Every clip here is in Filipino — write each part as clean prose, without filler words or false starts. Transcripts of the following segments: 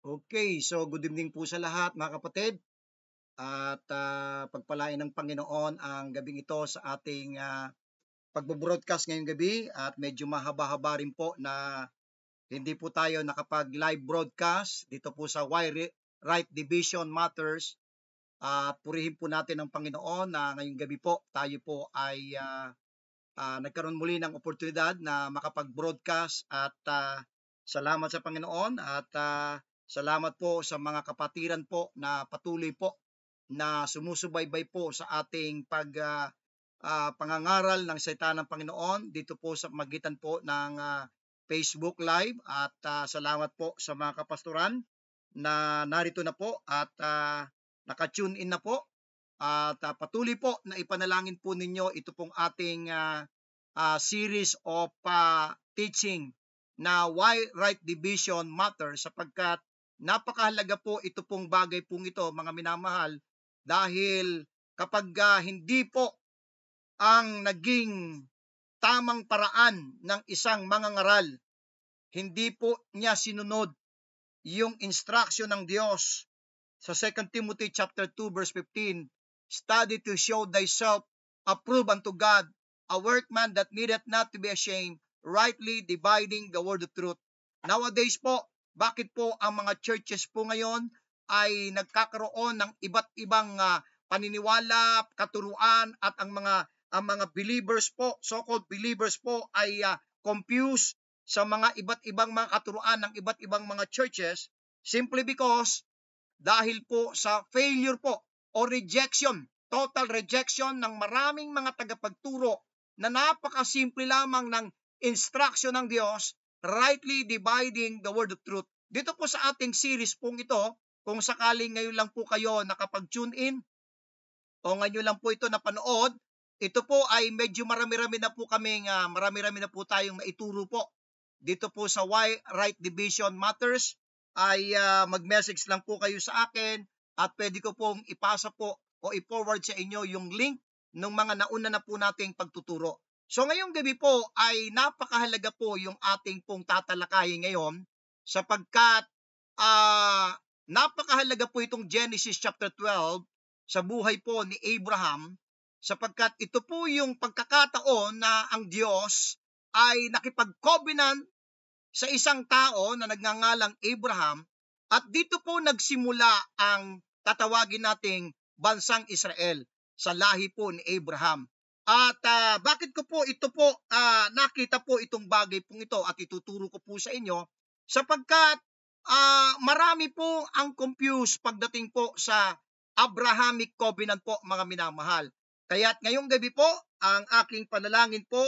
Okay, so good evening po sa lahat mga kapatid at pagpalain ng Panginoon ang gabing ito sa ating pagbo-broadcast ngayong gabi at medyo mahaba-haba rin po na hindi po tayo nakapag-live broadcast dito po sa Why Right Division Matters. At purihin po natin ang Panginoon na ngayong gabi po tayo po ay nagkaroon muli ng oportunidad na makapag-broadcast at salamat sa Panginoon at salamat po sa mga kapatiran po na patuloy po na sumusubaybay po sa ating pangangaral ng salita ng Panginoon dito po sa magitan po ng Facebook Live at salamat po sa mga kapastoran na narito na po at naka-tune in na po at patuloy po na ipanalangin po ninyo ito pong ating series of teaching na why right division matters sapagkat napakahalaga po ito pong bagay pong ito mga minamahal dahil kapag hindi po ang naging tamang paraan ng isang mangangaral, hindi po niya sinunod yung instruction ng Diyos sa 2 Timothy chapter 2 verse 15, study to show thyself approved unto God, a workman that needeth not to be ashamed, rightly dividing the word of truth. Nowadays po, bakit po ang mga churches po ngayon ay nagkakaroon ng iba't ibang paniniwala, katuruan at ang mga believers po, so-called believers po ay confused sa mga iba't ibang mga katuruan ng iba't ibang mga churches simply because dahil po sa failure po o rejection, total rejection ng maraming mga tagapagturo na napakasimple lamang ng instruction ng Diyos, rightly dividing the word of truth. Dito po sa ating series pong ito, kung sakaling ngayon lang po kayo nakapag-tune in o ngayon lang po ito napanood, ito po ay medyo marami-rami na po marami-rami na po tayong maituro po. Dito po sa Why Right Division Matters ay mag-message lang po kayo sa akin at pwede ko pong ipasa po o i-forward sa inyo yung link ng mga nauna na po nating pagtuturo. So ngayong gabi po ay napakahalaga po yung ating pong tatalakayin ngayon sapagkat napakahalaga po itong Genesis chapter 12 sa buhay po ni Abraham sapagkat ito po yung pagkakataon na ang Diyos ay nakipag-covenant sa isang tao na nagngangalang Abraham at dito po nagsimula ang tatawagin nating bansang Israel sa lahi po ni Abraham. At bakit ko po ito po nakita po itong bagay pong ito at ituturo ko po sa inyo sapagkat marami po ang confused pagdating po sa Abrahamic covenant po mga minamahal. Kaya't ngayong gabi po ang aking panalangin po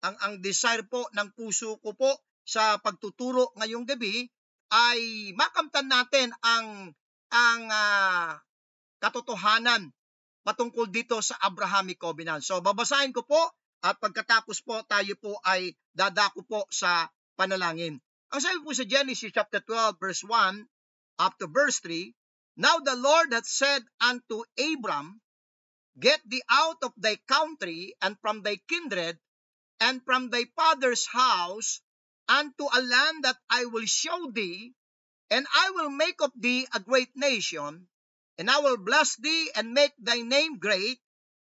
ang desire po ng puso ko po sa pagtuturo ngayong gabi ay makamtan natin ang katotohanan patungkol dito sa Abrahamic Covenant. So babasahin ko po at pagkatapos po tayo po ay dadako po sa panalangin. Ang sabi po sa Genesis chapter 12 verse 1 up to verse 3, now the Lord hath said unto Abram, get thee out of thy country and from thy kindred and from thy father's house unto a land that I will show thee, and I will make of thee a great nation, and I will bless thee and make thy name great,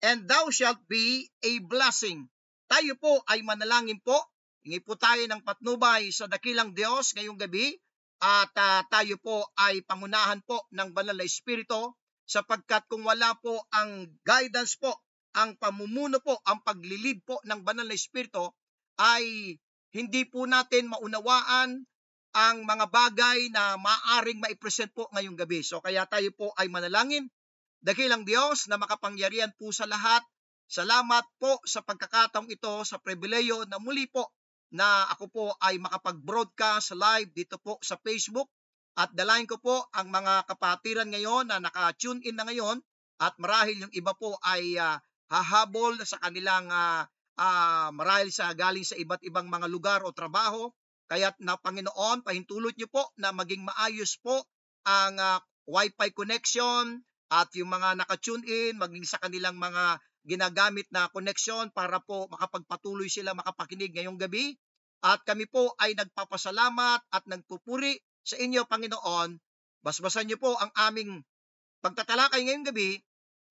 and thou shalt be a blessing. Tayo po ay manalangin po. Hingi po tayo ng patnubay sa dakilang Diyos ngayong gabi at tayo po ay pangunahan po ng banal na Espiritu sapagkat kung wala po ang guidance po, ang pamumuno po, ang paglilid po ng banal na Espiritu ay hindi po natin maunawaan ang mga bagay na maaring maipresent po ngayong gabi. So kaya tayo po ay manalangin. Dakilang Diyos na makapangyarihan po sa lahat, salamat po sa pagkakataong ito, sa pribileyo na muli po na ako po ay makapag-broadcast live dito po sa Facebook at dalayan ko po ang mga kapatiran ngayon na naka-tune in na ngayon at marahil yung iba po ay hahabol sa kanilang marahil galing sa iba't ibang mga lugar o trabaho. Kaya't na Panginoon, pahintulot niyo po na maging maayos po ang Wi-Fi connection at yung mga naka-tune in, maging sa kanilang mga ginagamit na connection para po makapagpatuloy sila makapakinig ngayong gabi. At kami po ay nagpapasalamat at nagpupuri sa inyo, Panginoon, Basbasan niyo po ang aming pagtatalakay ngayong gabi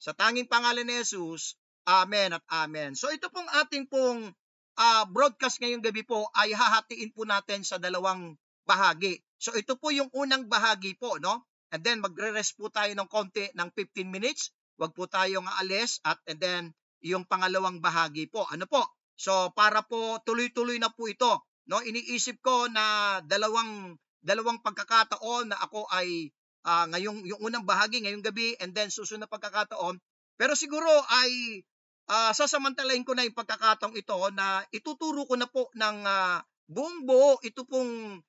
sa tanging pangalan ni Jesus. Amen at amen. So ito pong ating pong broadcast ngayong gabi po ay hahatiin po natin sa dalawang bahagi. So ito po yung unang bahagi po, no? And then magre-rest po tayo ng konti ng 15 minutes. Huwag po tayong aalis and then yung pangalawang bahagi po. Ano po? So para po tuloy-tuloy na po ito, no? Iniisip ko na dalawang pagkakataon na ako ay ngayong yung unang bahagi ngayong gabi and then susunod na pagkakataon. Pero siguro ay sasamantalahin ko na yung pagkakataong ito na ituturo ko na po ng buong buo ito pong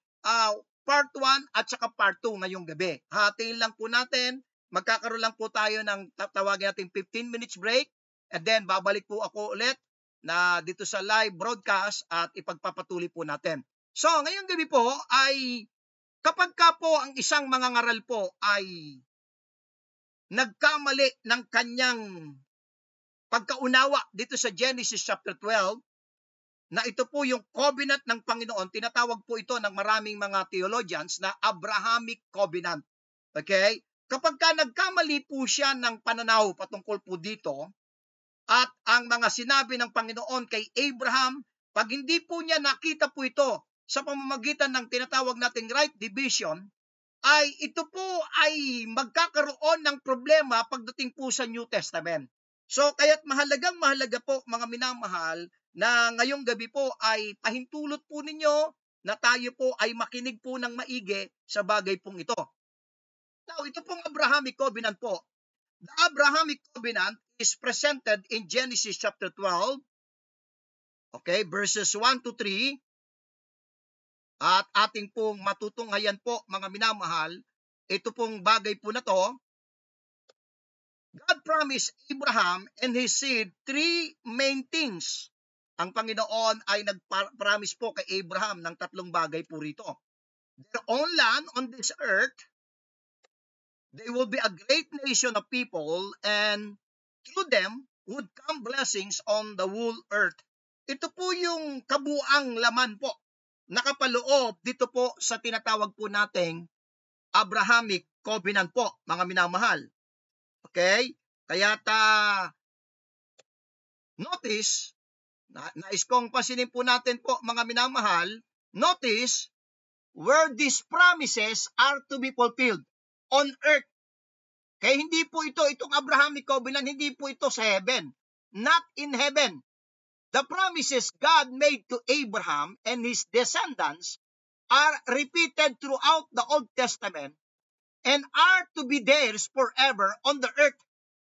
part 1 at saka part 2 ngayong gabi. Hatiin lang po natin, magkakaroon lang po tayo ng tawagin natin 15 minutes break and then babalik po ako ulit na dito sa live broadcast at ipagpapatuloy po natin. So ngayong gabi po ay kapag ka po ang isang mangangaral po ay nagkamali ng kanyang pagkaunawa dito sa Genesis chapter 12, na ito po yung covenant ng Panginoon, tinatawag po ito ng maraming mga theologians na Abrahamic covenant. Okay? Kapag ka nagkamali po siya ng pananaw patungkol po dito, at ang mga sinabi ng Panginoon kay Abraham, pag hindi po niya nakita po ito sa pamamagitan ng tinatawag nating right division, ay ito po ay magkakaroon ng problema pagdating po sa New Testament. So kaya't mahalaga po mga minamahal na ngayong gabi po ay pahintulot po ninyo na tayo po ay makinig po ng maigi sa bagay pong ito. Now, ito pong Abrahamic covenant po. The Abrahamic covenant is presented in Genesis chapter 12, okay, verses 1 to 3. At ating pong matutunghayan po mga minamahal, ito pong bagay po na to. God promised Abraham and his seed three main things. Ang Panginoon ay nag-promise po kay Abraham ng tatlong bagay po rito. Their own land on this earth, they will be a great nation of people, and through them would come blessings on the whole earth. Ito po yung kabuang laman po, nakapaloob dito po sa tinatawag po nating Abrahamic covenant po, mga minamahal. Okay? Kaya notice, nais kong pasinin po natin po mga minamahal, notice where these promises are to be fulfilled on earth. Kaya hindi po itong Abrahamic covenant, hindi po ito sa heaven. Not in heaven. The promises God made to Abraham and his descendants are repeated throughout the Old Testament and are to be theirs forever on the earth.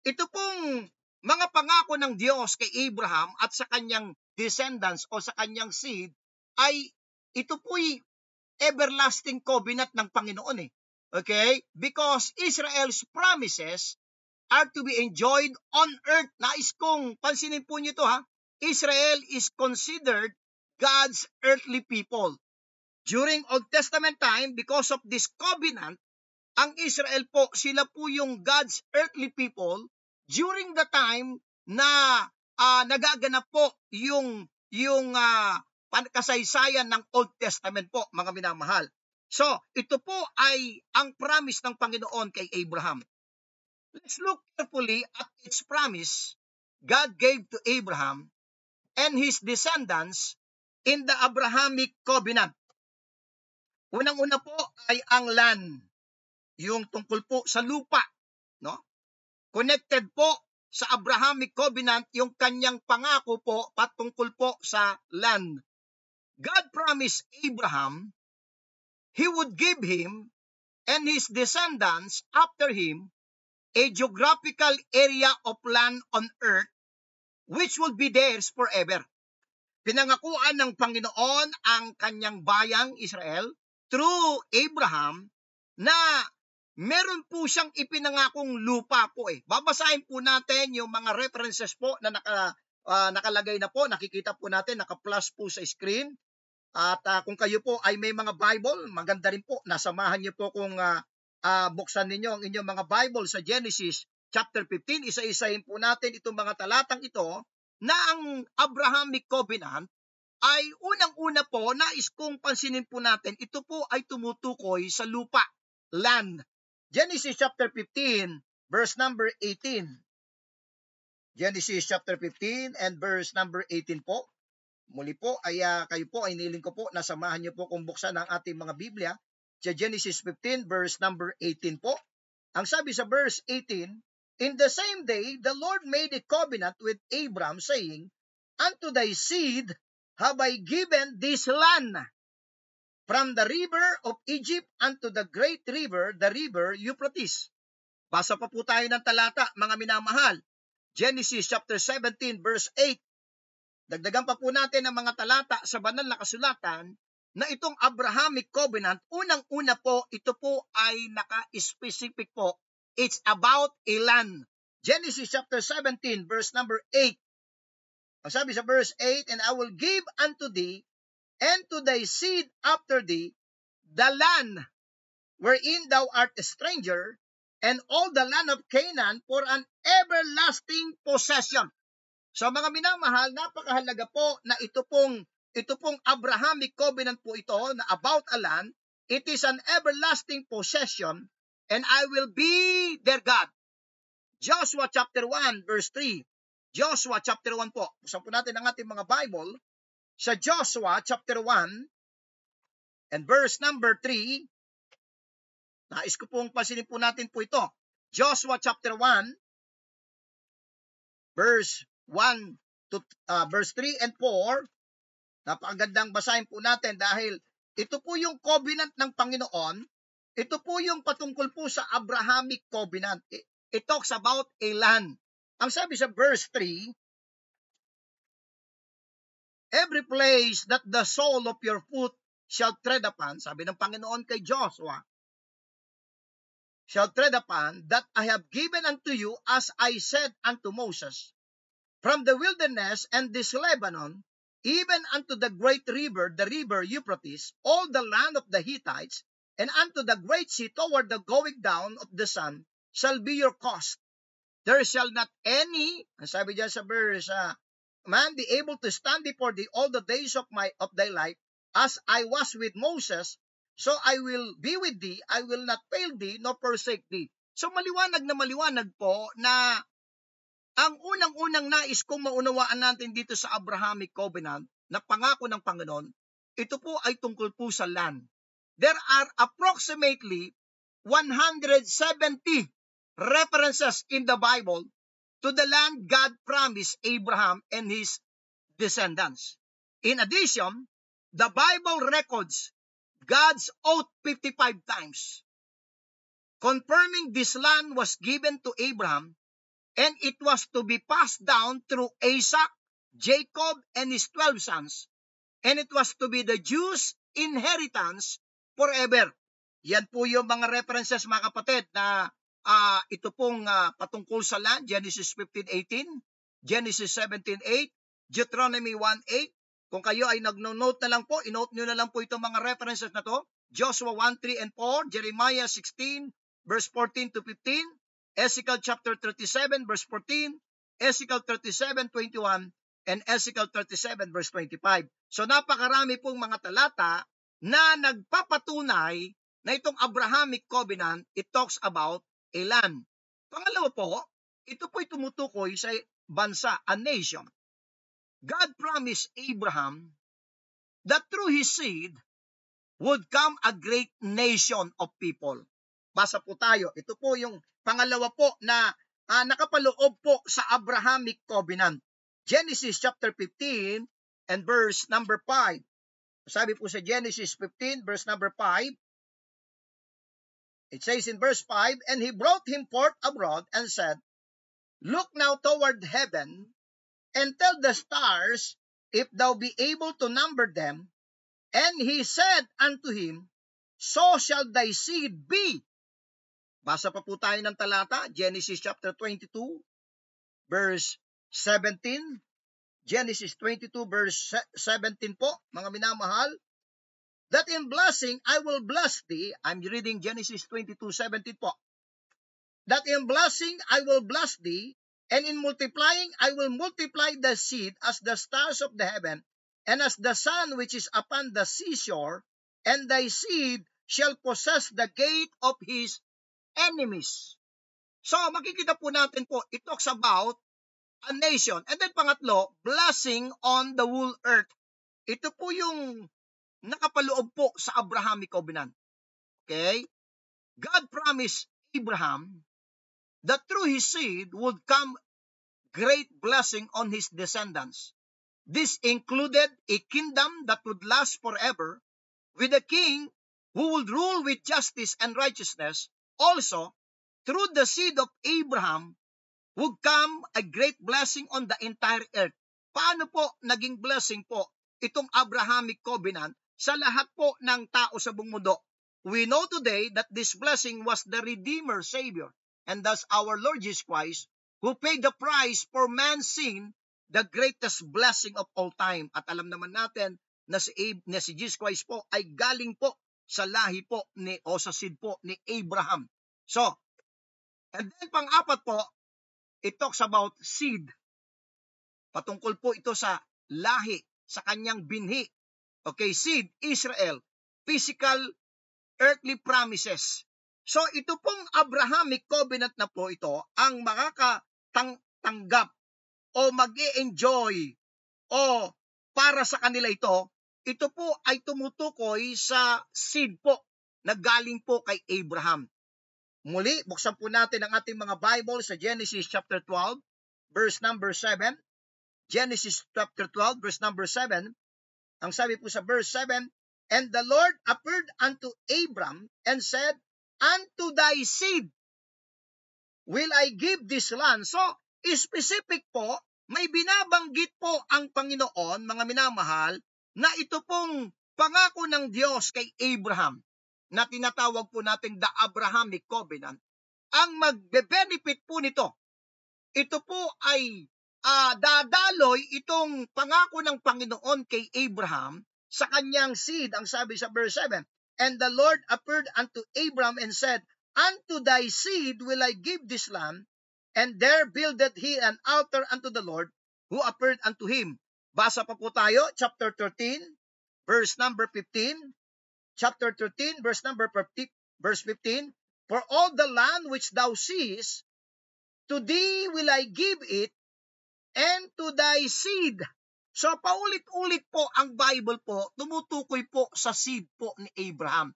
Ito pong mga pangako ng Diyos kay Abraham at sa kanyang descendants o sa kanyang seed ay ito po'y everlasting covenant ng Panginoon eh. Okay? Because Israel's promises are to be enjoyed on earth. Nais kong pansinin po nyo ito ha. Israel is considered God's earthly people. During Old Testament time, because of this covenant, ang Israel po, sila po yung God's earthly people during the time na nagaganap po yung kasaysayan ng Old Testament po, mga minamahal. So, ito po ay ang promise ng Panginoon kay Abraham. Let's look carefully at its promise God gave to Abraham and his descendants in the Abrahamic covenant. Unang-una po ay ang land, yung tungkol po sa lupa, no? Connected po sa Abrahamic covenant yung kanyang pangako po patungkol po sa land. God promised Abraham he would give him and his descendants after him a geographical area of land on earth which would be theirs forever. Pinangakuan ng Panginoon ang kanyang bayang Israel through Abraham na meron po siyang ipinangakong lupa po eh. Babasahin po natin yung mga references po na nakalagay na po, nakikita po natin, naka-plus po sa screen. At kung kayo po ay may mga Bible, maganda rin po, nasamahan niyo po kung buksan ninyo ang inyong mga Bible sa Genesis chapter 15. Isa-isahin po natin itong mga talatang ito na ang Abrahamic covenant ay unang-una po, nais kong pansinin po natin, ito po ay tumutukoy sa lupa, land. Genesis chapter 15, verse number 18. Genesis chapter 15 and verse number 18 po. Muli po ay kayo po ay niling ko po na samahan niyo po kung buksan ang ating mga Biblia sa Genesis 15 verse number 18 po. Ang sabi sa verse 18, in the same day the Lord made a covenant with Abram saying, unto thy seed have I given this land, from the river of Egypt unto the great river, the river Euphrates. Basa pa po tayo ng talata, mga minamahal. Genesis chapter 17 verse 8. Dagdagan pa po natin ang mga talata sa banal na kasulatan na itong Abrahamic Covenant, unang-una po, ito po ay naka-specific po. It's about a land. Genesis chapter 17 verse number 8. Ang sabi sa verse 8, and I will give unto thee and to thy seed after thee the land wherein thou art a stranger, and all the land of Canaan for an everlasting possession. So mga minamahal, napakahalaga po na ito pong Abrahamic Covenant po ito na about a land. It is an everlasting possession, and I will be their God. Joshua chapter 1 verse 3. Joshua chapter 1 po. Buksan po natin ang ating mga Bible. Sa Joshua chapter 1 and verse number 3. Nais ko pong pasinin po natin po ito. Joshua chapter 1 verse 1 to verse 3 and 4. Napakagandang basahin po natin dahil ito po yung covenant ng Panginoon. Ito po yung patungkol po sa Abrahamic Covenant. It talks about a land. Ang sabi sa verse 3, every place that the sole of your foot shall tread upon, sabi ng Panginoon kay Joshua, shall tread upon, that I have given unto you, as I said unto Moses, from the wilderness and this Lebanon, even unto the great river, the river Euphrates, all the land of the Hittites, and unto the great sea toward the going down of the sun, shall be your cost. There shall not any, ang sabi dyan sa verse, man be able to stand before thee all the days of thy life, as I was with Moses, so I will be with thee, I will not fail thee, nor forsake thee. So maliwanag na maliwanag po na ang unang-unang nais kong maunawaan natin dito sa Abrahamic Covenant na pangako ng Panginoon, ito po ay tungkol po sa land. There are approximately 170 references in the Bible to the land God promised Abraham and his descendants. In addition, the Bible records God's oath 55 times, confirming this land was given to Abraham and it was to be passed down through Isaac, Jacob, and his 12 sons, and it was to be the Jews' inheritance forever. Yan po yung mga references, mga kapatid, na ito pong patungkol sa land. Genesis 15:18, Genesis 17:8, Deuteronomy 1:8. Kung kayo ay nag-note na lang po, inote nyo na lang po itong mga references na to. Joshua 1:3 and 4, Jeremiah 16, verse 14 to 15, Ezekiel chapter 37, verse 14, Ezekiel 37:21, and Ezekiel 37, verse 25. So napakarami pong mga talata na nagpapatunay na itong Abrahamic Covenant, it talks about a land. Pangalawa po, ito po'y tumutukoy sa bansa, a nation. God promised Abraham that through his seed would come a great nation of people. Basa po tayo. Ito po yung pangalawa po na nakapaloob po sa Abrahamic Covenant. Genesis chapter 15 and verse number 5. Sabi po sa Genesis 15 verse number 5, it says in verse 5, and he brought him forth abroad and said, look now toward heaven, and tell the stars, if thou be able to number them. And he said unto him, so shall thy seed be. Basa pa po tayo ng talata, Genesis chapter 22, verse 17. Genesis 22, verse 17 po, mga minamahal. That in blessing I will bless thee. I'm reading Genesis 22:17 po. That in blessing I will bless thee, and in multiplying I will multiply the seed as the stars of the heaven, and as the sun which is upon the seashore, and thy seed shall possess the gate of his enemies. So, makikita po natin po, it talks about a nation. And then pangatlo, blessing on the whole earth. Ito po yung nakapaloob po sa Abrahamic Covenant. Okay? God promised Abraham that through his seed would come great blessing on his descendants. This included a kingdom that would last forever, with a king who would rule with justice and righteousness. Also, through the seed of Abraham would come a great blessing on the entire earth. Paano po naging blessing po itong Abrahamic Covenant sa lahat po ng tao sa buong mundo? We know today that this blessing was the Redeemer, Savior, and thus our Lord Jesus Christ, who paid the price for man's sin, the greatest blessing of all time. At alam naman natin na si Jesus Christ po ay galing po sa lahi po o sa seed po ni Abraham. So, and then pang-apat po, it talks about seed. Patungkol po ito sa lahi, sa kanyang binhi. Okay, seed, Israel, physical, earthly promises. So ito pong Abrahamic Covenant na po ito ang makakatanggap o mag-e-enjoy o para sa kanila ito po ay tumutukoy sa seed po na galing po kay Abraham. Muli, buksan po natin ang ating mga Bible sa Genesis chapter 12, verse number 7. Genesis chapter 12, verse number 7. Ang sabi po sa verse 7, and the Lord appeared unto Abram and said, unto thy seed will I give this land. So, specific po, may binabanggit po ang Panginoon, mga minamahal, na ito pong pangako ng Diyos kay Abraham, na tinatawag po natin the Abrahamic Covenant. Ang magbe-benefit po nito, ito po ay dadaloy itong pangako ng Panginoon kay Abraham sa kanyang seed. Ang sabi sa verse 7, and the Lord appeared unto Abraham and said, unto thy seed will I give this land, and there builded he an altar unto the Lord who appeared unto him. Basa pa po tayo, chapter 13, verse number 15. Chapter 13, verse number 15, verse 15, for all the land which thou seest, to thee will I give it, and to thy seed. So paulit-ulit po ang Bible po, tumutukoy po sa seed po ni Abraham.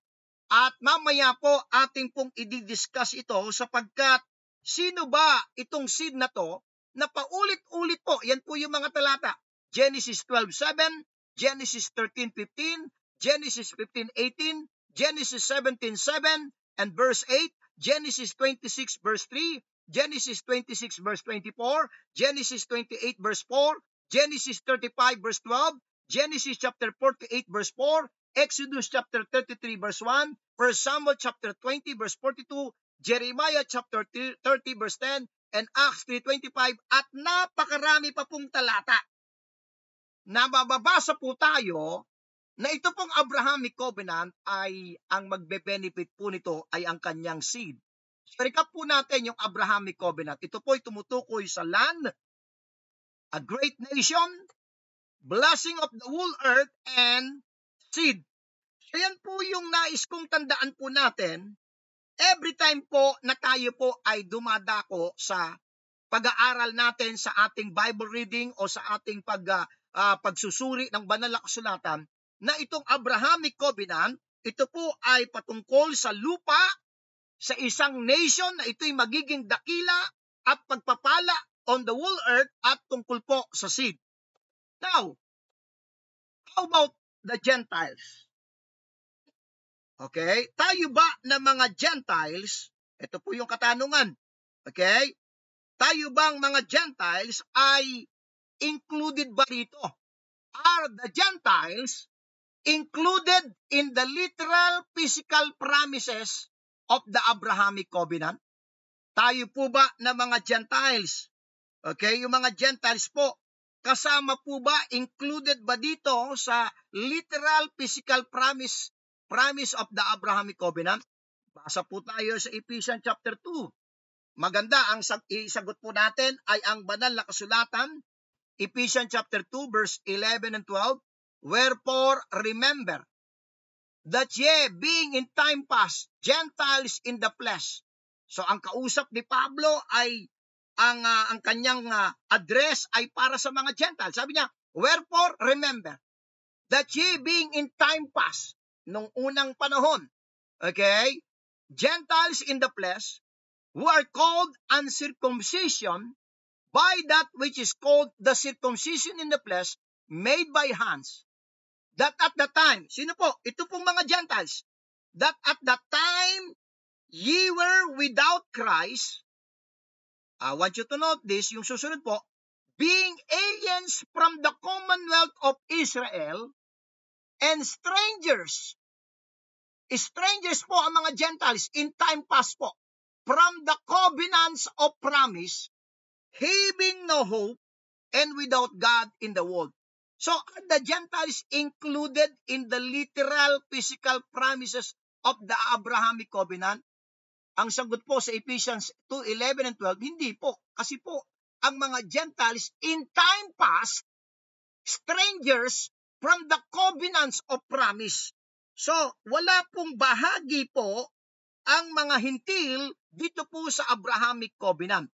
At mamaya po ating pong i-discuss ito sapagkat sino ba itong seed na to na paulit-ulit po, yan po yung mga talata. Genesis 12:7, Genesis 13:15, Genesis 15:18, Genesis 17:7 and verse 8, Genesis 26 verse 3, Genesis 26 verse 24, Genesis 28 verse 4, Genesis 35 verse 12, Genesis chapter 48 verse 4, Exodus chapter 33 verse 1, 1 Samuel chapter 20 verse 42, Jeremiah chapter 30 verse 10, and Acts 3:25, at napakarami pa pong talata na mababasa po tayo na ito pong Abrahamic Covenant ay ang magbe-benefit po nito ay ang kanyang seed. So, recap po natin yung Abrahamic Covenant. Ito po ay tumutukoy sa land, a great nation, blessing of the whole earth, and seed. So yan po yung nais kong tandaan po natin every time po na tayo po ay dumadako sa pag-aaral natin sa ating Bible reading o sa ating pagsusuri ng banal na kasulatan, na itong Abrahamic Covenant, ito po ay patungkol sa lupa, sa isang nation na ito'y magiging dakila at pagpapala on the whole earth at tungkol po sa seed. Now, how about the Gentiles? Okay? Tayo ba na mga Gentiles, ito po yung katanungan. Okay? Tayo bang mga Gentiles ay included ba rito? Are the Gentiles included in the literal physical promises of the Abrahamic Covenant? Tayo po ba na mga Gentiles? Okay, yung mga Gentiles po, kasama po ba, included ba dito sa literal physical promise of the Abrahamic Covenant? Basa po tayo sa Ephesians chapter 2. Maganda, ang isagot po natin ay ang banal na kasulatan, Ephesians chapter 2 verse 11 and 12. Wherefore remember that ye being in time past Gentiles in the flesh, So ang kausap ni Pablo ay ang kanyang address ay para sa mga Gentiles. Sabi niya, wherefore remember that ye being in time past, nung unang panahon, okay, Gentiles in the flesh, who are called uncircumcision by that which is called the circumcision in the flesh made by hands, that at the time, sino po? Ito pong mga Gentiles, that at the time ye were without Christ. I want you to note this, yung susunod po, being aliens from the commonwealth of Israel and strangers. Strangers po ang mga Gentiles in time past po, from the covenants of promise, having no hope and without God in the world. So are the Gentiles included in the literal physical promises of the Abrahamic covenant? Ang sagot po sa Ephesians 2:11 and 12, hindi po. Kasi po, ang mga Gentiles in time past, strangers from the covenants of promise. So, wala pong bahagi po ang mga hintil dito po sa Abrahamic covenant.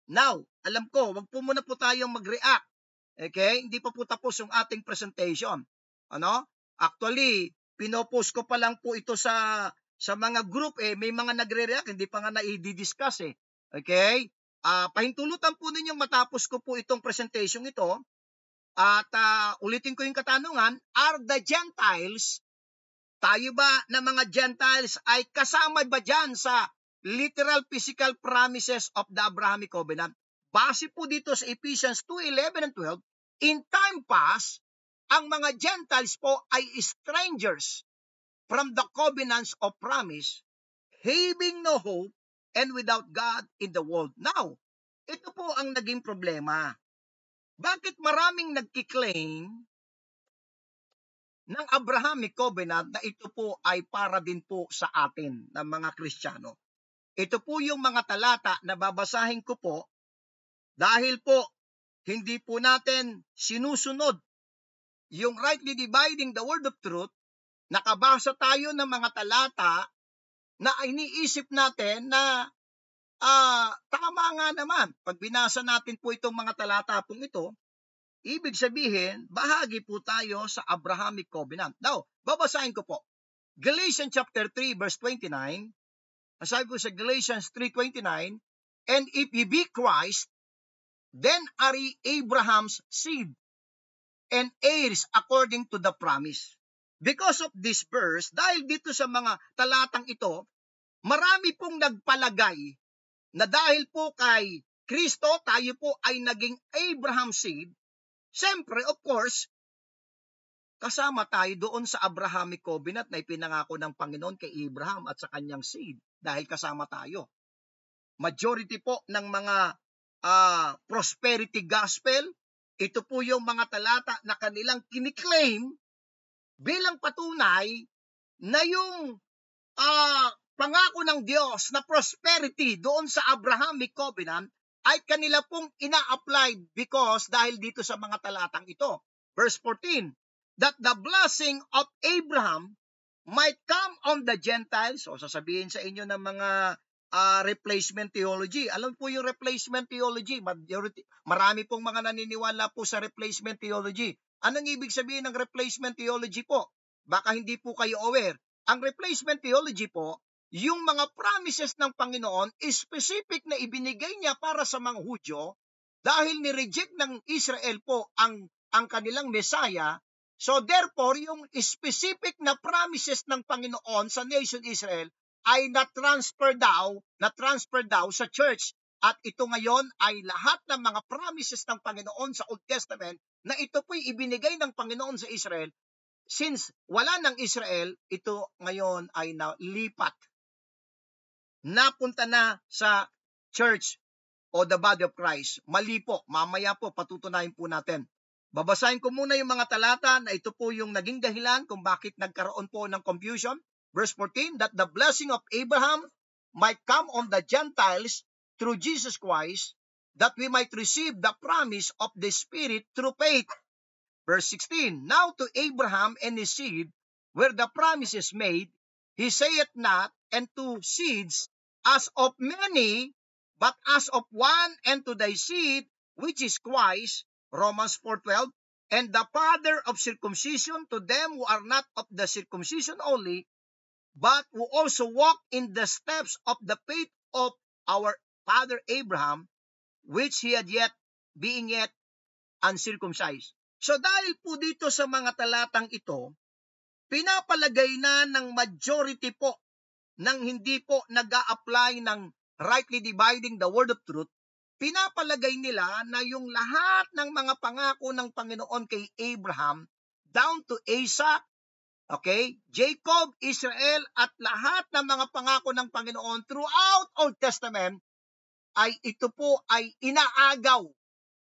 Now, alam ko, wag po muna po tayong mag-react. Okay? Hindi pa po tapos yung ating presentation. Ano? Actually, pinopost ko pa lang po ito sa mga group, may mga nagre-react, hindi pa nga na-i-discuss Okay? Pahintulutan po ninyong matapos ko po itong presentation ito. At ulitin ko yung katanungan, are the Gentiles, tayo ba na mga Gentiles ay kasama ba dyan sa literal physical promises of the Abrahamic covenant? Base po dito sa Ephesians 2:11 and 12, in time past, ang mga Gentiles po ay strangers from the covenants of promise, having no hope and without God in the world. Now, ito po ang naging problema. Bakit maraming nagkiklaim ng Abrahamic covenant na ito po ay para din po sa atin ng mga Kristiyano? Ito po yung mga talata na babasahin ko po dahil po hindi po natin sinusunod yung rightly dividing the word of truth. Nakabasa tayo ng mga talata na iniisip natin na tama nga naman. Pag binasa natin po itong mga talata pong ito, ibig sabihin, bahagi po tayo sa Abrahamic covenant. Now, babasahin ko po. Galatians chapter 3 verse 29. Sabi po sa Galatians 3:29, and if ye be Christ, then are ye Abraham's seed and heirs according to the promise. Because of this verse, dahil dito sa mga talatang ito, marami pong nagpalagay na dahil po kay Kristo, tayo po ay naging Abraham's seed. Siyempre, of course, kasama tayo doon sa Abrahamic covenant na ipinangako ng Panginoon kay Abraham at sa kanyang seed dahil kasama tayo. Majority po ng mga prosperity gospel, ito po yung mga talata na kanilang kiniklaim bilang patunay na yung pangako ng Diyos na prosperity doon sa Abrahamic covenant ay kanila pong ina-apply because dahil dito sa mga talatang ito. Verse 14, that the blessing of Abraham might come on the Gentiles. So sasabihin sa inyo ng mga replacement theology. Alam po yung replacement theology. Marami pong mga naniniwala po sa replacement theology. Anong ibig sabihin ng replacement theology po? Baka hindi po kayo aware. Ang replacement theology po, yung mga promises ng Panginoon, specific na ibinigay niya para sa mga Hudyo, dahil ni-reject ng Israel po ang kanilang Messiah. So therefore, yung specific na promises ng Panginoon sa nation Israel ay na-transfer daw sa church. At ito ngayon ay lahat ng mga promises ng Panginoon sa Old Testament na ito po'y ibinigay ng Panginoon sa Israel. Since wala ng Israel, ito ngayon ay nalipat. Napunta na sa church o the body of Christ. Mali po. Mamaya po, patutunayin po natin. Babasahin ko muna yung mga talata na ito po yung naging dahilan kung bakit nagkaroon po ng confusion. Verse 14, that the blessing of Abraham might come on the Gentiles through Jesus Christ, that we might receive the promise of the Spirit through faith. Verse 16, now to Abraham and his seed, where the promise is made, he saith not, and to seeds, as of many, but as of one, and to thy seed, which is Christ, Romans 4:12, and the father of circumcision to them who are not of the circumcision only, but who also walk in the steps of the faith of our father Abraham, which he had yet, being yet uncircumcised. So dahil po dito sa mga talatang ito, pinapalagay na ng majority po nang hindi po nag-a-apply ng rightly dividing the word of truth, pinapalagay nila na yung lahat ng mga pangako ng Panginoon kay Abraham, down to Isaac, okay, Jacob, Israel, at lahat ng mga pangako ng Panginoon throughout Old Testament, ay ito po ay inaagaw,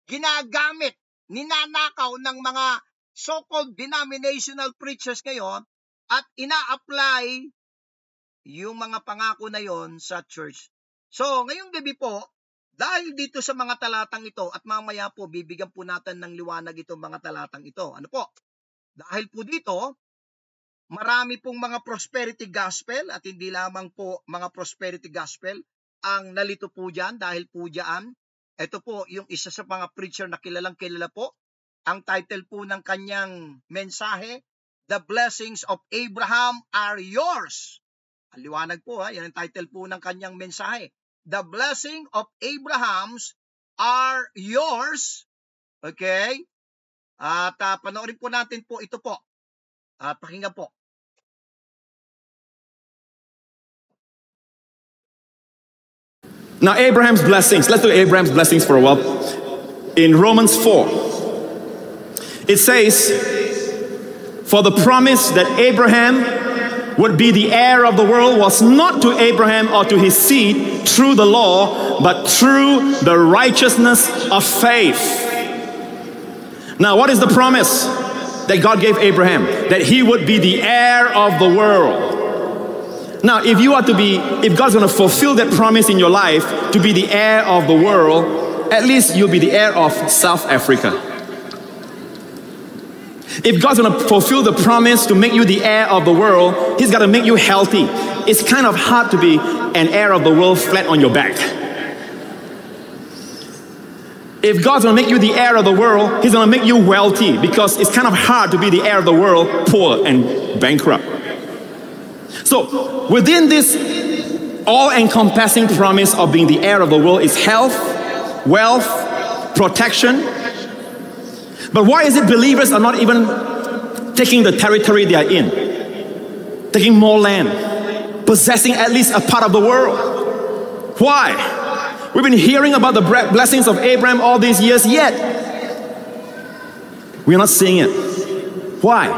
ginagamit, ninanakaw ng mga so-called denominational preachers ngayon at ina-apply yung mga pangako na yon sa church. So, ngayong gabi po, dahil dito sa mga talatang ito, at mamaya po, bibigyan po natin ng liwanag itong mga talatang ito. Ano po? Dahil po dito, marami pong mga prosperity gospel, at hindi lamang po mga prosperity gospel ang nalito po dyan, dahil po dyan, ito po yung isa sa mga preacher na kilalang kilala po. Ang title po ng kanyang mensahe, The Blessings of Abraham Are Yours. Ang liwanag po, yan ang title po ng kanyang mensahe. The blessing of Abraham's are yours. Okay? At panoorin po natin po ito po. At pakinggan po. Now Abraham's blessings, let's do Abraham's blessings for a while. In Romans 4, it says, for the promise that Abraham would be the heir of the world was not to Abraham or to his seed through the law, but through the righteousness of faith. Now, what is the promise that God gave Abraham? That he would be the heir of the world. Now, if God's going to fulfill that promise in your life to be the heir of the world, at least you'll be the heir of South Africa. If God's going to fulfill the promise to make you the heir of the world, He's got to make you healthy. It's kind of hard to be an heir of the world flat on your back. If God's going to make you the heir of the world, He's going to make you wealthy, because it's kind of hard to be the heir of the world poor and bankrupt. So within this all-encompassing promise of being the heir of the world is health, wealth, protection. But why is it believers are not even taking the territory they are in? Taking more land, possessing at least a part of the world. Why? We've been hearing about the blessings of Abraham all these years, yet we're not seeing it. Why?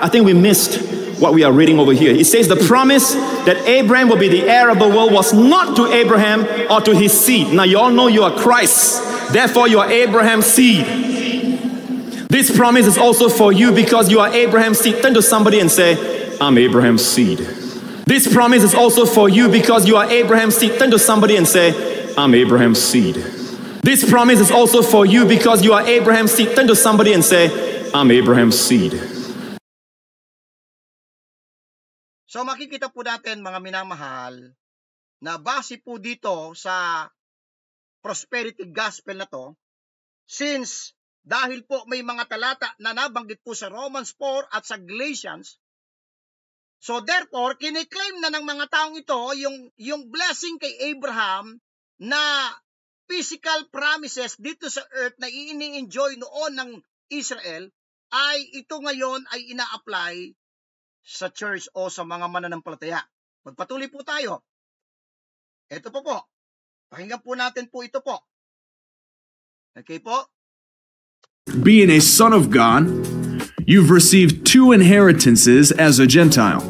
I think we missed what we are reading over here. It says the promise that Abraham will be the heir of the world was not to Abraham or to his seed. Now you all know you are Christ, therefore you are Abraham's seed. This promise is also for you because you are Abraham's seed. Turn to somebody and say, I'm Abraham's seed. This promise is also for you because you are Abraham's seed. Turn to somebody and say, I'm Abraham's seed. This promise is also for you because you are Abraham's seed. Turn to somebody and say, I'm Abraham's seed. So makikita po natin, mga minamahal, na base po dito sa prosperity gospel na to, since dahil po may mga talata na nabanggit po sa Romans 4 at sa Galatians, so therefore, kiniklaim na ng mga taong ito yung blessing kay Abraham na physical promises dito sa earth na ini-enjoy noon ng Israel, ay ito ngayon ay ina-apply sa church o sa mga mananampalataya. Magpatuloy po tayo. Ito po. Pakinggan po natin po ito po. Okay po? Being a son of God, you've received two inheritances as a Gentile.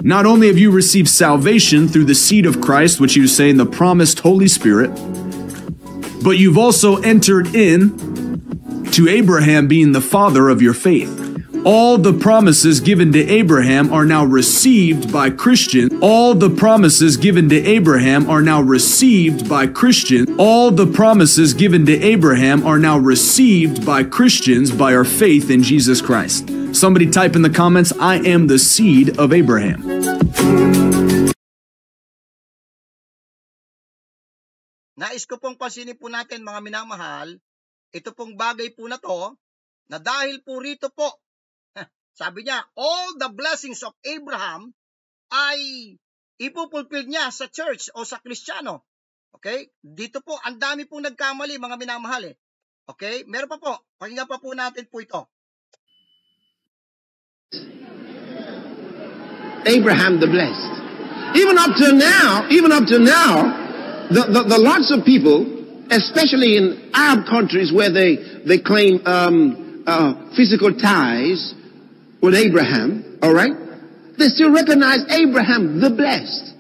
Not only have you received salvation through the seed of Christ, which you say in the promised Holy Spirit, but you've also entered in to Abraham being the father of your faith. All the promises given to Abraham are now received by Christians. All the promises given to Abraham are now received by Christians. All the promises given to Abraham are now received by Christians by our faith in Jesus Christ. Somebody type in the comments, I am the seed of Abraham. nais ko pong pansinin po natin mga minamahal, ito pong bagay po na to, na dahil po rito po, sabi niya, all the blessings of Abraham ay ipupulfill niya sa church o sa Kristiyano. Okay? Dito po, ang dami pong nagkamali mga minamahal. Okay? Meron pa po, pakinggan pa po natin po ito. Abraham the blessed. Even up to now, the lots of people, especially in Arab countries where they claim physical ties with Abraham, all right? They still recognize Abraham the blessed.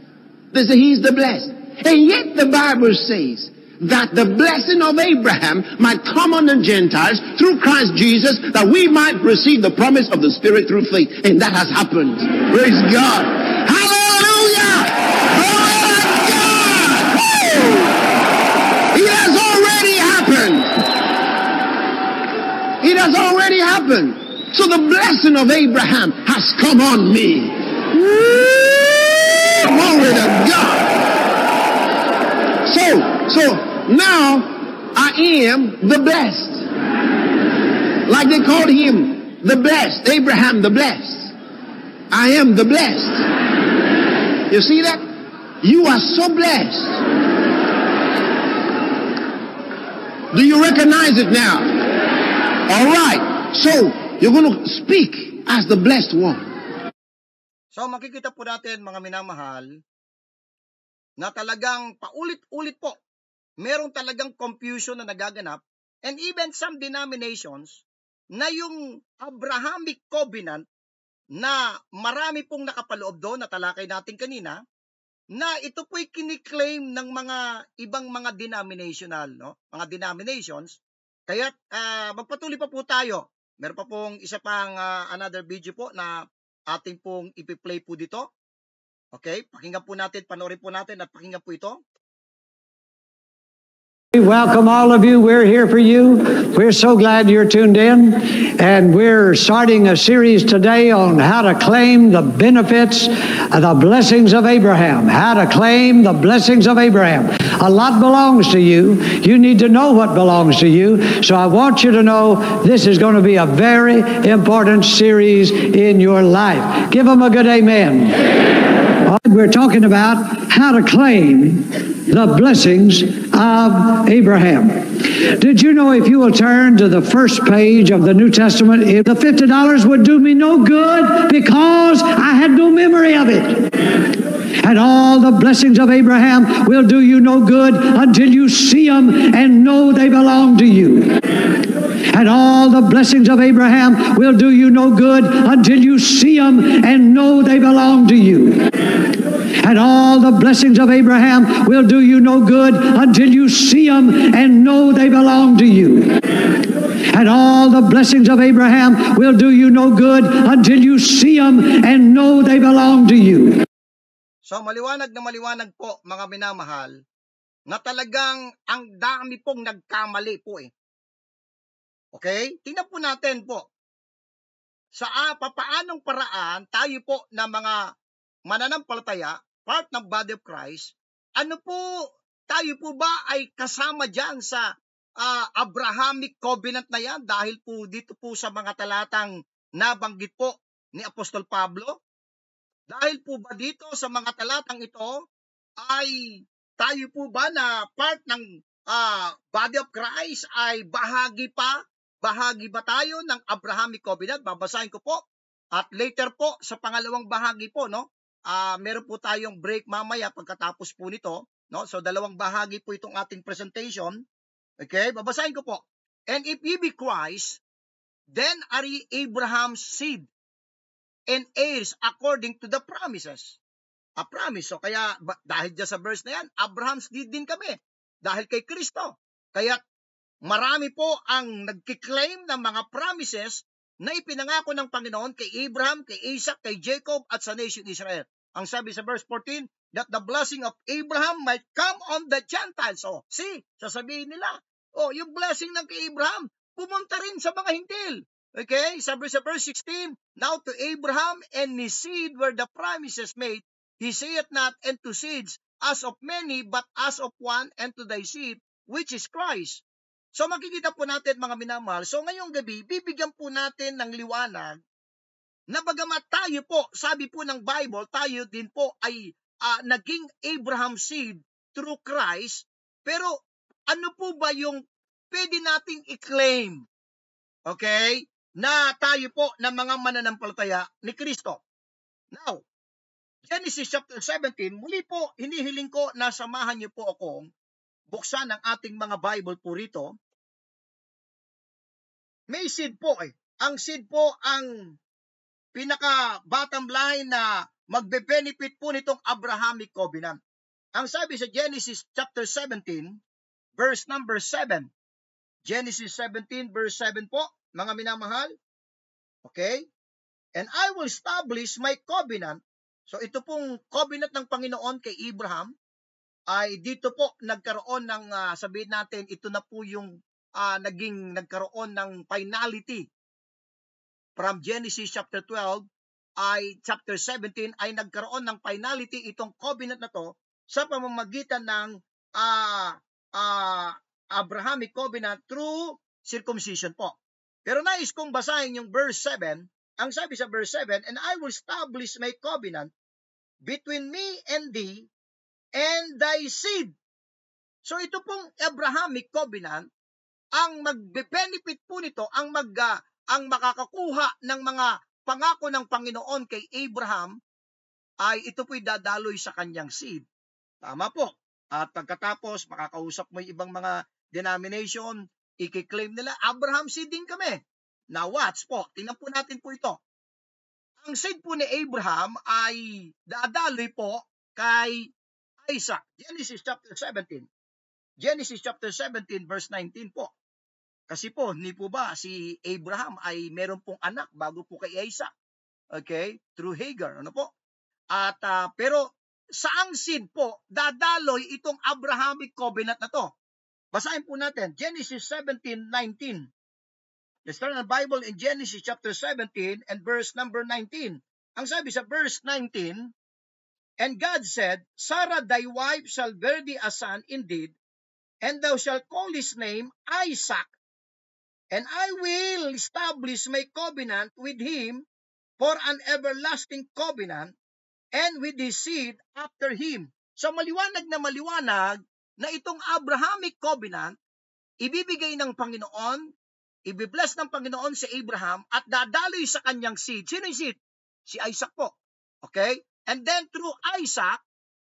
They say he's the blessed. And yet the Bible says that the blessing of Abraham might come on the Gentiles through Christ Jesus, that we might receive the promise of the Spirit through faith. And that has happened. Praise God. Hallelujah! Glory to God! Woo! It has already happened. It has already happened. So the blessing of Abraham has come on me. Woo! Glory to God. So now I am the blessed. Like they called him the blessed, Abraham the blessed. I am the blessed. You see that? You are so blessed. Do you recognize it now? All right. So you're going to speak as the blessed one. So makikita po natin mga minamahal na talagang paulit-ulit po merong talagang confusion na nagaganap, and even some denominations na yung Abrahamic covenant na marami pong nakapaloob doon na talakay natin kanina, na ito po'y kiniklaim ng mga ibang mga denominational, no? Mga denominations. Kaya magpatuloy pa po tayo. Meron pa pong isa pang another video po na ating pong ipi-play po dito. Okay, pakinggan po natin, panoorin po natin at pakinggan po ito. We welcome all of you. We're here for you. We're so glad you're tuned in. And we're starting a series today on how to claim the benefits, the blessings of Abraham. How to claim the blessings of Abraham. A lot belongs to you. You need to know what belongs to you. So I want you to know this is going to be a very important series in your life. Give them a good amen. We're talking about how to claim the blessings of Abraham. Did you know if you will turn to the first page of the New Testament, if the $50 would do me no good because I had no memory of it. And all the blessings of Abraham will do you no good until you see them and know they belong to you. And all the blessings of Abraham will do you no good until you see them and know they belong to you. And all the blessings of Abraham will do you no good until you see them and know they belong to you. And all the blessings of Abraham will do you no good until you see them and know they belong to you. So maliwanag na maliwanag po mga minamahal na talagang ang dami pong nagkamali po eh. Okay? Tingnan po natin po sa papaanong paraan tayo po na mga mananampalataya, part ng body of Christ, ano po, tayo po ba ay kasama dyan sa Abrahamic covenant na yan dahil po dito po sa mga talatang nabanggit po ni Apostol Pablo? Dahil po ba dito sa mga talatang ito ay tayo po ba na part ng body of Christ ay bahagi ba tayo ng Abrahamic covenant? Babasahin ko po at later po sa pangalawang bahagi po, no? Meron po tayong break mamaya pagkatapos po nito, no? So dalawang bahagi po itong ating presentation. Okay, babasahin ko po. And if ye be Christ, then are ye Abraham's seed and heirs according to the promises. A promise. So kaya dahil dyan sa verse na yan, Abraham's seed din kami dahil kay Kristo. Kaya marami po ang nagkiklaim ng mga promises na ipinangako ng Panginoon kay Abraham, kay Isaac, kay Jacob at sa nation Israel. Ang sabi sa verse 14, that the blessing of Abraham might come on the Gentiles. So, sasabihin nila, yung blessing ng kay Abraham, pumunta rin sa mga hintil. Okay, sabi sa verse 16, now to Abraham and his seed were the promises made, he saith not, and to seeds, as of many, but as of one, and to thy seed, which is Christ. So makikita po natin mga minamahal, so ngayong gabi, bibigyan po natin ng liwanag na bagamat tayo po, sabi po ng Bible, tayo din po ay naging Abraham seed through Christ, pero ano po ba yung pwede nating i-claim, okay, na tayo po na mga mananampalataya ni Kristo? Now, Genesis chapter 17, muli po, hinihiling ko na samahan niyo po akong buksan ang ating mga Bible po rito. May seed po eh. Ang seed po ang pinaka bottom line na magbe-benefit po nitong Abrahamic covenant. Ang sabi sa Genesis chapter 17, verse number 7. Genesis 17 verse 7 po, mga minamahal. Okay? And I will establish my covenant. So ito pong covenant ng Panginoon kay Abraham ay dito po nagkaroon ng sabihin natin, ito na po yung nagkaroon ng finality. From Genesis chapter 12 ay chapter 17 ay nagkaroon ng finality itong covenant na to sa pamamagitan ng Abrahamic covenant through circumcision po. Pero nais kong basahin yung verse 7. Ang sabi sa verse 7, and I will establish my covenant between me and thee and thy seed. So ito pong Abrahamic covenant, ang magbe-benefit po nito, ang makakakuha ng mga pangako ng Panginoon kay Abraham ay ito po'y dadaloy sa kanyang seed. Tama po. At pagkatapos, makakausap mo yung ibang mga denomination, i-claim nila, Abraham seed din kami. Now watch po, tingnan po natin po ito. Ang seed po ni Abraham ay dadaloy po kay Isaac. Genesis chapter 17. Genesis chapter 17 verse 19 po. Kasi po, hindi po ba si Abraham ay meron pong anak bago po kay Isaac. Okay? Through Hagar. Ano po? At pero saang seed po dadaloy itong Abrahamic covenant na to? Basahin po natin. Genesis 17:19. Let's turn the Bible in Genesis chapter 17 and verse number 19. Ang sabi sa verse 19, and God said, Sarah thy wife shall bear thee a son indeed, and thou shalt call his name Isaac, and I will establish my covenant with him for an everlasting covenant, and with his seed after him. So maliwanag na itong Abrahamic covenant, ibibigay ng Panginoon, ibibless ng Panginoon si Abraham at dadaloy sa kanyang seed. Sino yung seed? Si Isaac po. Okay? And then through Isaac,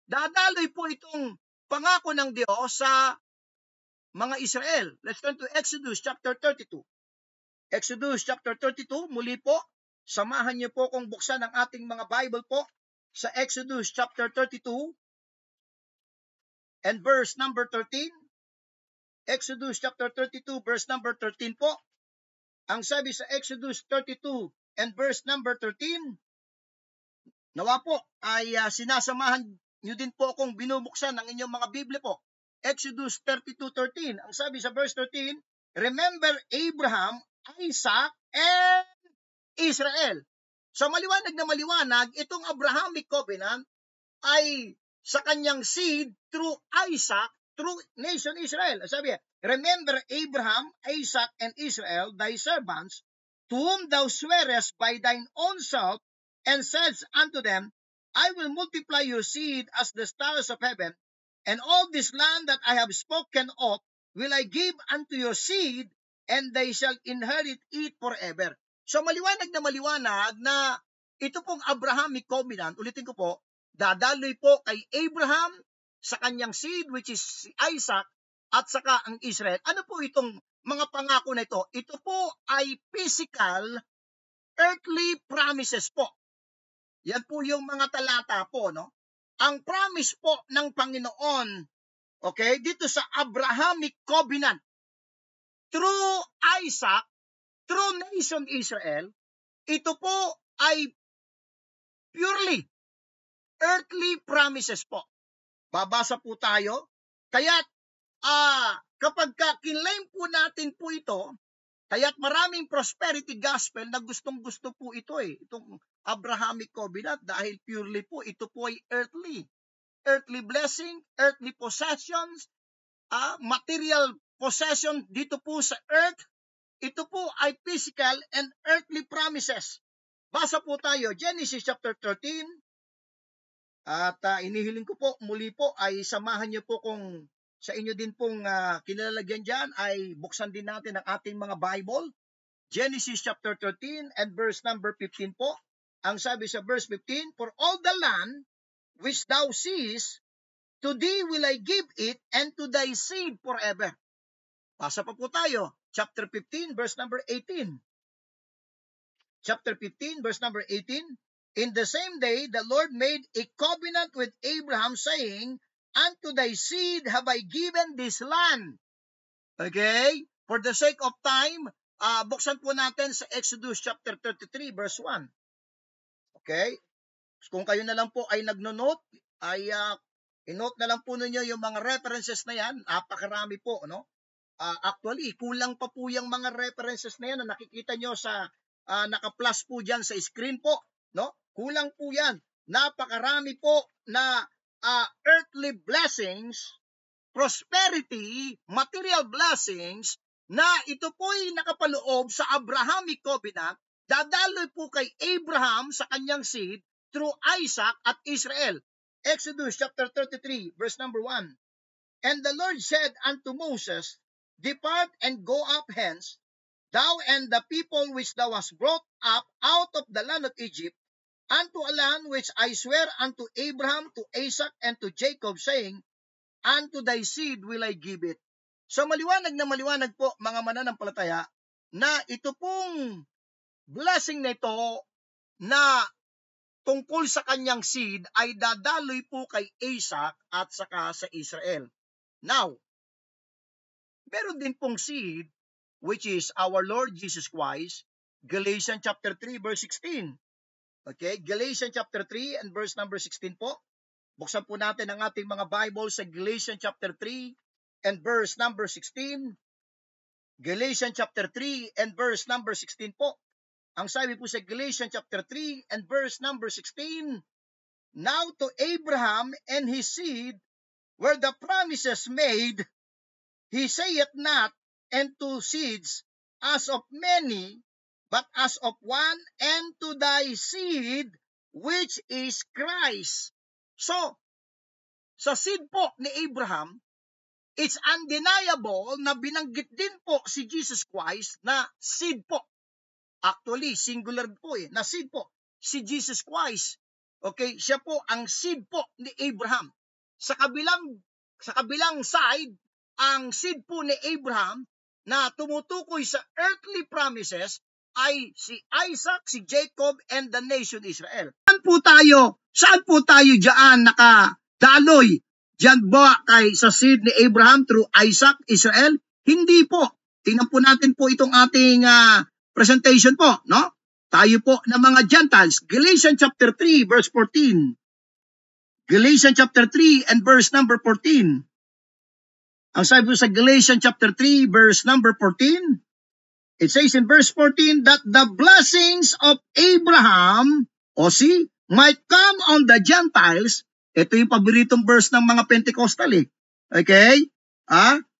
dadaloy po itong pangako ng Diyos sa mga Israel. Let's turn to Exodus chapter 32. Exodus chapter 32, muli po, samahan niyo po kung buksan ang ating mga Bible po sa Exodus chapter 32 and verse number 13. Exodus chapter 32 verse number 13 po. Ang sabi sa Exodus 32 and verse number 13, nawa po ay sinasamahan niyo din po akong binubuksan ng inyong mga Biblia po. Exodus 32:13. Ang sabi sa verse 13, remember Abraham, Isaac, and Israel. So maliwanag na maliwanag, itong Abrahamic covenant ay sa kanyang seed through Isaac, through nation Israel. Sabi, remember Abraham, Isaac, and Israel, thy servants, to whom thou swearest by thine own self, and saidst unto them, I will multiply your seed as the stars of heaven, and all this land that I have spoken of will I give unto your seed, and they shall inherit it forever. So maliwanag na ito pong Abrahamic covenant, ulitin ko po, dadaloy po kay Abraham sa kanyang seed, which is Isaac, at saka ang Israel. Ano po itong mga pangako na ito? Ito po ay physical, earthly promises po. Yan po yung mga talata po, no? Ang promise po ng Panginoon, okay, dito sa Abrahamic covenant, through Isaac, through nation Israel, ito po ay purely earthly promises po. Babasa po tayo. Kaya kapag kinlaim po natin po ito, kaya't maraming prosperity gospel na gustong-gusto po ito itong Abrahamic covenant dahil purely po ito po ay earthly. earthly blessing, earthly possessions, material possession dito po sa earth. Ito po ay physical and earthly promises. Basa po tayo, Genesis chapter 13. At inihiling ko po, muli po ay samahan niyo po kung sa inyo din pong kinalalagyan dyan ay buksan din natin ang ating mga Bible. Genesis chapter 13 and verse number 15 po. Ang sabi sa verse 15, "For all the land which thou seest, to thee will I give it, and to thy seed forever." Basa pa po tayo. Chapter 15, verse number 18. Chapter 15, verse number 18. "In the same day, the Lord made a covenant with Abraham, saying, Unto thy seed have I given this land." Okay? For the sake of time, buksan po natin sa Exodus chapter 33, verse 1. Okay? Kung kayo na lang po ay nagno-note, ay inote na lang po ninyo yung mga references na yan. Napakarami po, no? Actually, kulang pa po yung mga references na yan na nakikita nyo sa naka-plus po dyan sa screen po, no? Kulang po yan. Napakarami po na earthly blessings, prosperity, material blessings na ito po'y nakapaloob sa Abrahamic covenant, dadaloy po kay Abraham sa kanyang seed through Isaac at Israel. Exodus chapter 33, verse number 1. "And the Lord said unto Moses, Depart and go up hence, thou and the people which thou hast brought up out of the land of Egypt, unto a land which I swear unto Abraham, to Isaac, and to Jacob, saying, Unto thy seed will I give it." So maliwanag na maliwanag po, mga mananampalataya, na ito pong blessing na ito na tungkol sa kanyang seed ay dadaloy po kay Isaac at saka sa Israel. Now, meron din pong seed which is our Lord Jesus Christ. Galatians chapter 3 verse 16. Okay, Galatians chapter 3 and verse number 16 po. Buksan po natin ang ating mga Bible sa Galatians chapter 3 and verse number 16. Galatians chapter 3 and verse number 16 po. Ang sabi po sa Galatians chapter 3 and verse number 16, "Now to Abraham and his seed were the promises made, he saith not, and to seeds as of many, but as of one, and to thy seed, which is Christ." So, sa seed po ni Abraham, it's undeniable na binanggit din po si Jesus Christ na seed po. Actually, singular po na seed po. Si Jesus Christ. Okay, siya po ang seed po ni Abraham. Sa kabilang side, ang seed po ni Abraham na tumutukoy sa earthly promises ay si Isaac, si Jacob, and the nation Israel. Saan po tayo diyan nakadaloy? Diyan ba kay sa seed ni Abraham through Isaac, Israel? Hindi po. Tingnan po natin po itong ating presentation po, no? Tayo po na mga Gentiles. Galatians chapter 3 verse 14. Galatians chapter 3 and verse number 14. Ang sabi po sa Galatians chapter 3 verse number 14, it says in verse 14 that the blessings of Abraham, might come on the Gentiles. Ito yung paboritong verse ng mga Pentecostal Okay?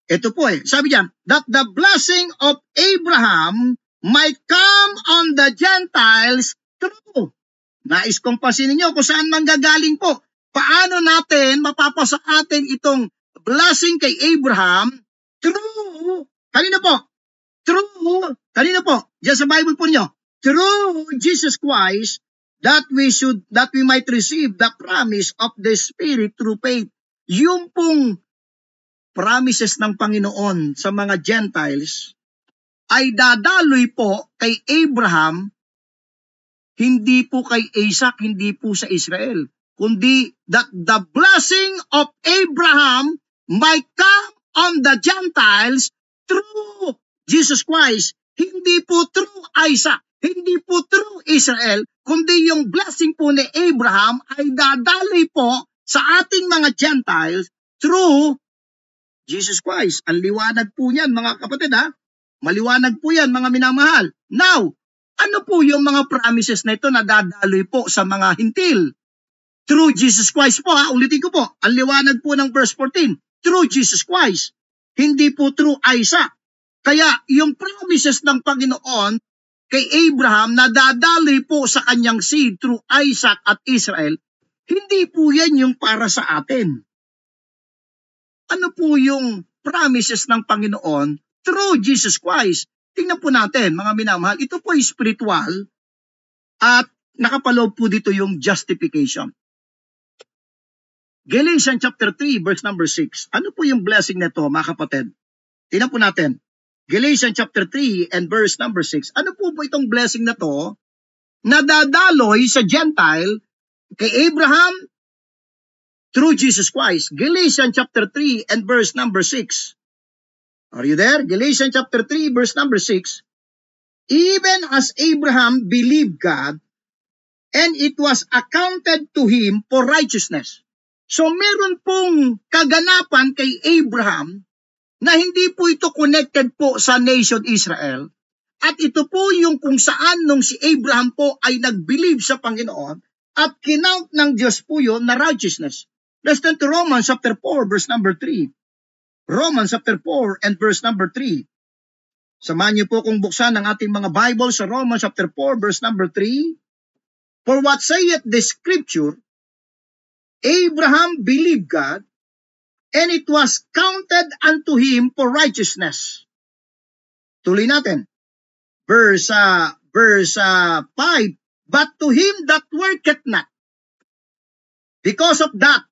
Ito po sabi diyan, that the blessing of Abraham might come on the Gentiles through. Nais kong pasinin nyo kung saan manggagaling po. Paano natin mapapasa atin itong blessing kay Abraham through, kanina po, diyan sa Bible po nyo, through Jesus Christ, that we might receive the promise of the Spirit through faith. Yung pong promises ng Panginoon sa mga Gentiles ay dadaloy po kay Abraham, hindi po kay Isaac, hindi po sa Israel, kundi that the blessing of Abraham might come on the Gentiles through Jesus Christ. Hindi po through Isaac, hindi po through Israel, kundi yung blessing po ni Abraham ay dadaloy po sa ating mga Gentiles through Jesus Christ. Ang liwanag po niyan, mga kapatid Maliwanag po yan, mga minamahal. Now, ano po yung mga promises na ito na dadaloy po sa mga hintil? Through Jesus Christ po, ulitin ko po, ang liwanag po ng verse 14, through Jesus Christ, hindi po through Isaac. Kaya yung promises ng Panginoon kay Abraham na dadaloy po sa kanyang seed through Isaac at Israel, hindi po yan yung para sa atin. Ano po yung promises ng Panginoon through Jesus Christ? Tingnan po natin, mga minamahal, ito po ay spiritual at nakapaloob po dito yung justification. Galatians chapter 3 verse number 6. Ano po yung blessing nito, mga kapatid? Tingnan po natin. Galatians chapter 3 and verse number 6. Ano po itong blessing na to na dadaloy sa Gentile kay Abraham through Jesus Christ? Galatians chapter 3 and verse number 6. Are you there? Galatians chapter 3 verse number 6. Even as Abraham believed God, and it was accounted to him for righteousness. So meron pong kaganapan kay Abraham na hindi po ito connected po sa nation Israel. At ito po yung kung saan nung si Abraham po ay nag-believe sa Panginoon at kinount ng Diyos po yun na righteousness. Let's turn to Romans chapter 4 verse number 3. Romans chapter 4 and verse number 3. Samahan niyo po kung buksan ang ating mga Bible sa Romans chapter 4 verse number 3. For what saith the scripture, Abraham believed God, and it was counted unto him for righteousness. Tuloy natin. Verse 5. But to him that worketh not. Because of that,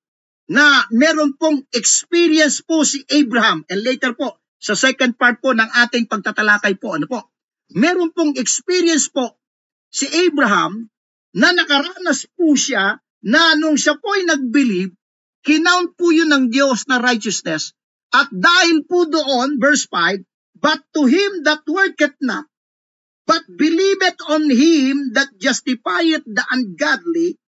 na meron pong experience po si Abraham, and later po, sa second part po ng ating pagtatalakay po, ano po? Meron pong experience po si Abraham na nakaranas po siya na nung siya po ay nag-believe, kinount po yun ng Diyos na righteousness. At dahil po doon, verse 5, but to him that worketh not, but believeth on him that justifieth the ungodly,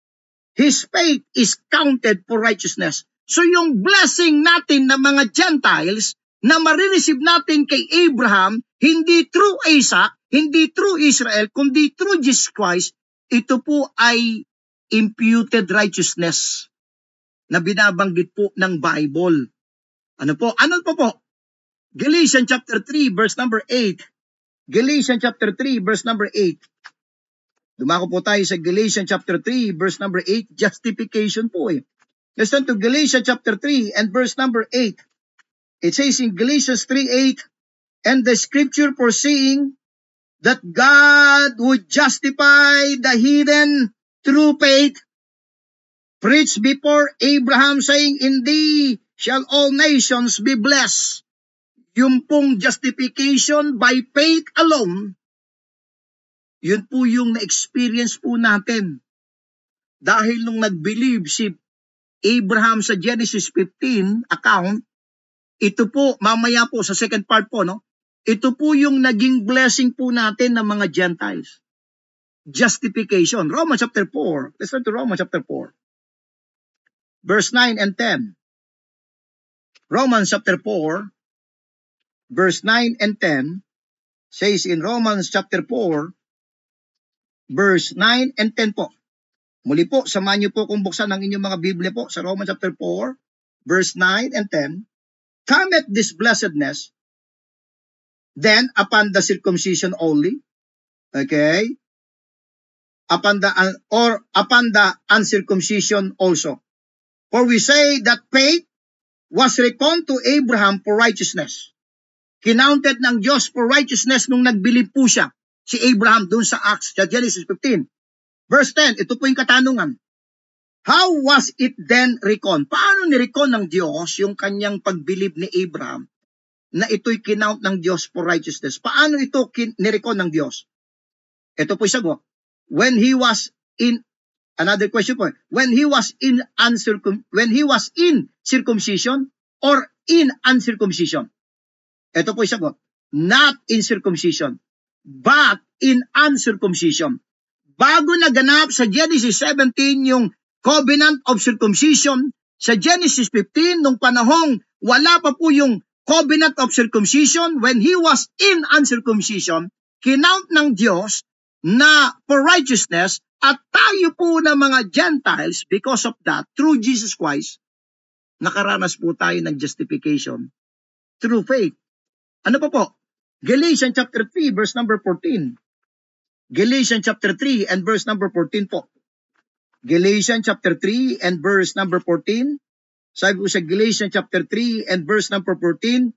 his faith is counted for righteousness. So yung blessing natin ng mga Gentiles na marireceive natin kay Abraham, hindi through Isaac, hindi through Israel, kundi through Jesus Christ, ito po ay imputed righteousness na binabanggit po ng Bible. Ano po? Ano po? Galatians chapter 3 verse number 8. Galatians chapter 3 verse number 8. Dumako po tayo sa Galatians chapter 3 verse number 8. Justification po eh. Listen to Galatians chapter 3 and verse number 8. It says in Galatians 3:8, and the scripture foreseeing that God would justify the heathen through faith, preached before Abraham, saying, in thee shall all nations be blessed. Yung pong justification by faith alone, yun po yung na-experience po natin. Dahil nung nag-believe si Abraham sa Genesis 15 account, ito po, mamaya po sa second part po, no? Ito po yung naging blessing po natin ng mga Gentiles. Justification. Romans chapter 4. Let's turn to Romans chapter 4. Verse 9 and 10. Romans chapter 4, verse 9 and 10 says in Romans chapter 4, verse 9 and 10 po. Muli po, samahan niyo po kung buksan ang inyong mga Biblia po sa Romans chapter 4, verse 9 and 10. Cometh this blessedness then upon the circumcision only, okay? Upon the uncircumcision also. For we say that faith was reckoned to Abraham for righteousness. Kinounted ng Diyos for righteousness nung nagbilib po siya, si Abraham dun sa Acts, sa Genesis 15. Verse 10, ito po yung katanungan. How was it then reckoned? Paano ni-recon ng Diyos yung kanyang pagbilib ni Abraham na ito'y kinount ng Diyos for righteousness? Paano ito ni-recon ng Diyos? Ito po yung sagot. When he was in, another question po, when he was in circumcision or in uncircumcision? Ito po yung sagot. Not in circumcision, but in uncircumcision. Bago naganap sa Genesis 17 yung covenant of circumcision, sa Genesis 15, nung panahong wala pa po yung covenant of circumcision, when he was in uncircumcision, kinount ng Diyos na for righteousness At tayo po na mga Gentiles, because of that, through Jesus Christ, nakaranas po tayo ng justification through faith. Ano pa po? Galatians chapter 3, verse number 14. Galatians chapter 3 and verse number 14 po. Galatians chapter 3 and verse number 14. Sabi po sa Galatians chapter 3 and verse number 14,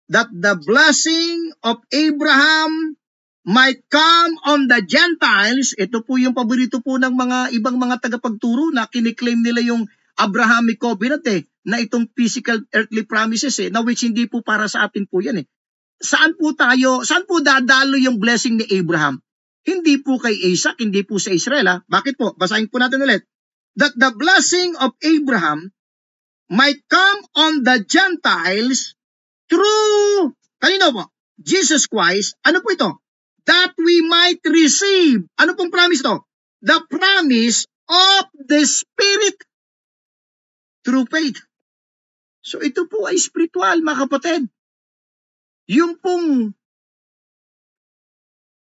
that the blessing of Abraham might come on the Gentiles. Ito po yung paborito po ng mga ibang mga tagapagturo na kiniklaim nila yung Abrahamic covenant na itong physical earthly promises na which hindi po para sa atin po yan Saan po dadalo yung blessing ni Abraham? Hindi po kay Isaac, hindi po sa Israel Bakit po? Basahin po natin ulit. That the blessing of Abraham might come on the Gentiles through, kanino po? Jesus Christ. Ano po ito? That we might receive. Ano pong promise to? The promise of the Spirit through faith. So ito po ay spiritual, mga kapatid. Yung pong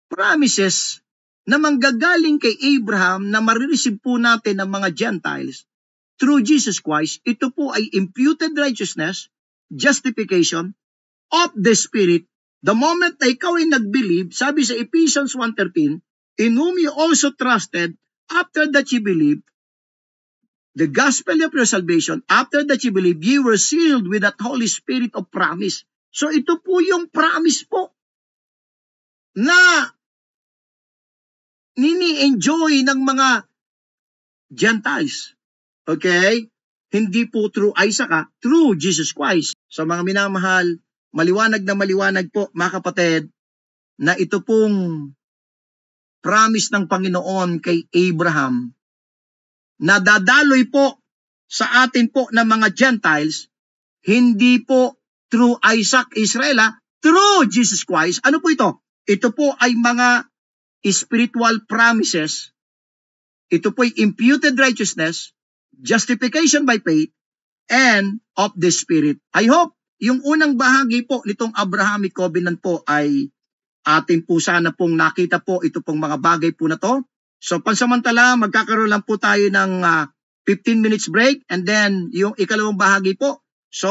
promises na manggagaling kay Abraham na marireceive po natin ng mga Gentiles through Jesus Christ, ito po ay imputed righteousness, justification of the Spirit. The moment na ikaw ay nag-believe, sabi sa Ephesians 1:13, in whom you also trusted, after that you believed, the gospel of your salvation, after that you believe, you were sealed with that Holy Spirit of promise. So ito po yung promise po na nini-enjoy ng mga Gentiles. Okay? Hindi po through Isaac through Jesus Christ. So mga minamahal, maliwanag na maliwanag po mga kapatid na ito pong promise ng Panginoon kay Abraham na dadaloy po sa atin po ng mga Gentiles, hindi po through Isaac, Israel, through Jesus Christ. Ano po ito? Ito po ay mga spiritual promises. Ito po ay imputed righteousness, justification by faith, and of the Spirit. I hope yung unang bahagi po nitong Abrahamic covenant po ay atin po sana pong nakita po ito pong mga bagay po na to. So pansamantala, magkakaroon lang po tayo ng 15 minutes break and then yung ikalawang bahagi po. So